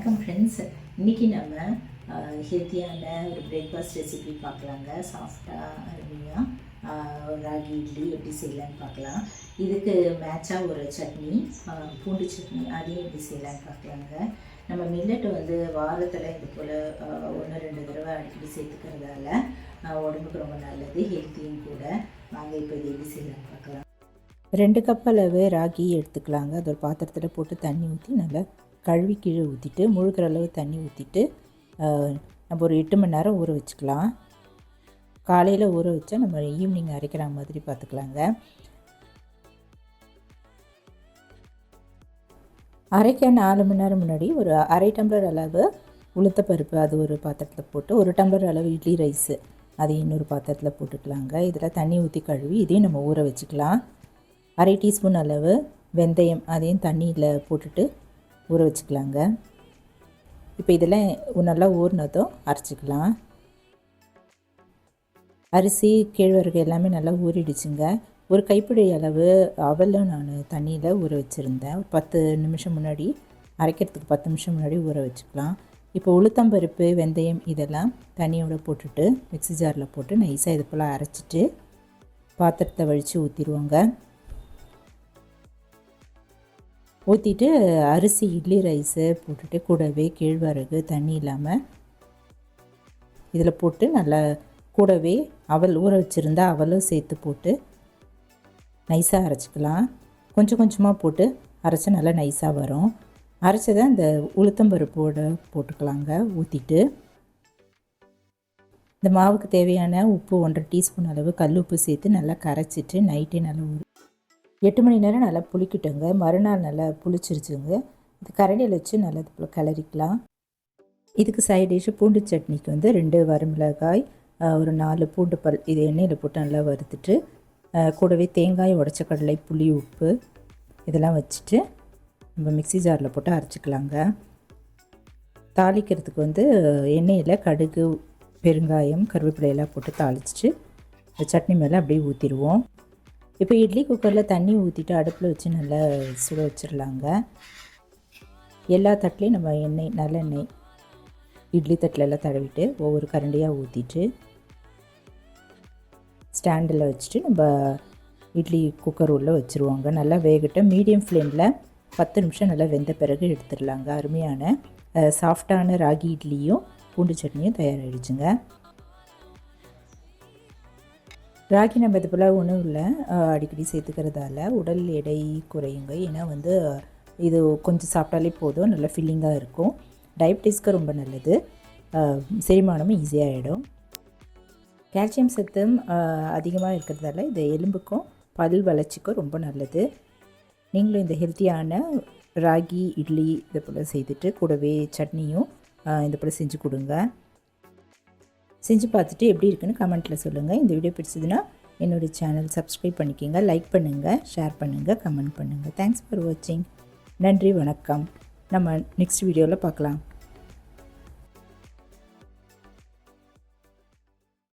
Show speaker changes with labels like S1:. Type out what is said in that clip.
S1: வணக்கம் ஃப்ரெண்ட்ஸ். இன்றைக்கி நம்ம ஹெல்த்தியான ஒரு பிரேக்ஃபாஸ்ட் ரெசிபி பார்க்கலாங்க. சாஃப்டாக அருமையாக ராகி இட்லி எப்படி செய்யலான்னு பார்க்கலாம். இதுக்கு மேட்சாக ஒரு சட்னி, பூண்டு சட்னி, அதையும் எப்படி செய்யலான்னு பார்க்கலாங்க. நம்ம மில்லட் வாரத்தில் இது போல் 1-2 தடவை அடிக்கடி சேர்த்துக்கிறதால உடம்புக்கு ரொம்ப நல்லது, ஹெல்த்தியும் கூட. வாங்க இப்போ இது எப்படி செய்யலான்னு பார்க்கலாம். 2 கப் அளவு ராகி எடுத்துக்கலாங்க. அது ஒரு பாத்திரத்தில் போட்டு தண்ணி ஊற்றி நல்லா கழுவி கீழே ஊற்றிட்டு முழுக்கிற அளவு தண்ணி ஊற்றிட்டு நம்ம ஒரு 8 மணி நேரம் ஊற வச்சுக்கலாம். காலையில் ஊற வச்சா நம்ம ஈவினிங் அரைக்கிற மாதிரி பார்த்துக்கலாங்க. அரைக்க 4 மணி நேரம் முன்னாடி ஒரு அரை டம்ளர் அளவு உளுத்தப்பருப்பு அது ஒரு பாத்திரத்தில் போட்டு, 1 டம்ளர் அளவு இட்லி ரைஸு அதையும் இன்னொரு பாத்திரத்தில் போட்டுக்கலாங்க. இதில் தண்ணி ஊற்றி கழுவி இதையும் நம்ம ஊற வச்சுக்கலாம். அரை டீஸ்பூன் அளவு வெந்தயம் அதையும் தண்ணியில் போட்டுட்டு ஊற வச்சுக்கலாங்க. இப்போ இதெல்லாம் நல்லா ஊறினதும் அரைச்சிக்கலாம். அரிசி, கேழ்வரகு எல்லாமே நல்லா ஊறிடுச்சுங்க. ஒரு கைப்பிடி அளவு அவலும் நான் தண்ணியில் ஊற வச்சுருந்தேன். 10 நிமிஷம் முன்னாடி, அரைக்கிறதுக்கு 10 நிமிஷம் முன்னாடி ஊற வச்சுக்கலாம். இப்போ உளுத்தம்பருப்பு, வெந்தயம் இதெல்லாம் தண்ணியோடு போட்டுட்டு மிக்ஸி ஜாரில் போட்டு நைஸாக இது போல் அரைச்சிட்டு பாத்திரத்தை வழித்து ஊற்றிடுவோங்க. ஊற்றிட்டு அரிசி இட்லி ரைஸு போட்டுட்டு கூடவே கேழ்வரகு தண்ணி இல்லாமல் இதில் போட்டு நல்லா கூடவே அவல் ஊற வச்சுருந்தா அவலும் சேர்த்து போட்டு நைஸாக அரைச்சிக்கலாம். கொஞ்சம் கொஞ்சமாக போட்டு அரைச்சா நல்லா நைஸாக வரும். அரைச்சதை அந்த உளுத்தம்பருப்போடு போட்டுக்கலாங்க. ஊற்றிட்டு இந்த மாவுக்கு தேவையான உப்பு 1.5 டீஸ்பூன் அளவு கல் உப்பு சேர்த்து நல்லா கரைச்சிட்டு நைட்டே நல்லா 8 மணி நேரம் நல்லா புளிக்கிட்டோங்க. மறுநாள் நல்லா புளிச்சிருச்சுங்க. இது கரண்டியில் வச்சு நல்லா இது போல் கிளறிக்கலாம். இதுக்கு சைட் டிஷ்ஷு பூண்டு சட்னிக்கு 2 வரமிளகாய், ஒரு 4 பூண்டு பல் இது எண்ணெயில் போட்டு நல்லா வறுத்துட்டு கூடவே தேங்காய், உடச்ச கடலை, புளி, உப்பு இதெல்லாம் வச்சுட்டு நம்ம மிக்ஸி ஜாரில் போட்டு அரைச்சிக்கலாங்க. தாளிக்கிறதுக்கு எண்ணெயில் கடுகு, பெருங்காயம், கருவேப்பிலையெல்லாம் போட்டு தாளிச்சிட்டு சட்னி மேலே அப்படியே ஊற்றிடுவோம். இப்போ இட்லி குக்கரில் தண்ணி ஊற்றிட்டு அடுப்பில் வச்சு நல்லா சுட வச்சிடலாங்க. எல்லா தட்டிலையும் நம்ம நல்லெண்ணெய் இட்லி தட்டிலெல்லாம் தடவிட்டு ஒவ்வொரு கரண்டியாக ஊற்றிட்டு ஸ்டாண்டில் வச்சுட்டு நம்ம இட்லி குக்கர் உள்ளே வச்சுருவாங்க. நல்லா வேகட்டும். மீடியம் ஃப்ளேமில் 10 நிமிஷம் நல்லா வெந்த பிறகு எடுத்துடலாங்க. அருமையான சாஃப்டான ராகி இட்லியும் பூண்டு சட்னியும் தயாராகிடுச்சுங்க. ராகி நம்ம இது போல் உணவில் அடிக்கடி சேர்த்துக்கிறதால உடல் எடை குறையுங்க. ஏன்னா இது கொஞ்சம் சாப்பிட்டாலே போதும், நல்லா ஃபில்லிங்காக இருக்கும். டயபிட்டிஸ்க்கு ரொம்ப நல்லது, செரிமானமும் ஈஸியாகிடும். கால்சியம் சத்தும் அதிகமாக இருக்கிறதால இது எலும்புக்கும் பல் வளர்ச்சிக்கும் ரொம்ப நல்லது. நீங்களும் இந்த ஹெல்த்தியான ராகி இட்லி இது போல் செய்துட்டு கூடவே சட்னியும் இது போல் செஞ்சு கொடுங்க. செஞ்சு பார்த்துட்டு எப்படி இருக்குன்னு கமெண்ட்டில் சொல்லுங்கள். இந்த வீடியோ பிடிச்சதுன்னா என்னுடைய சேனல் சப்ஸ்கிரைப் பண்ணிக்கோங்க, லைக் பண்ணுங்கள், ஷேர் பண்ணுங்கள், கமெண்ட் பண்ணுங்கள். தேங்க்ஸ் ஃபார் வாட்சிங். நன்றி, வணக்கம். நம்ம நெக்ஸ்ட் வீடியோவில் பார்க்கலாம்.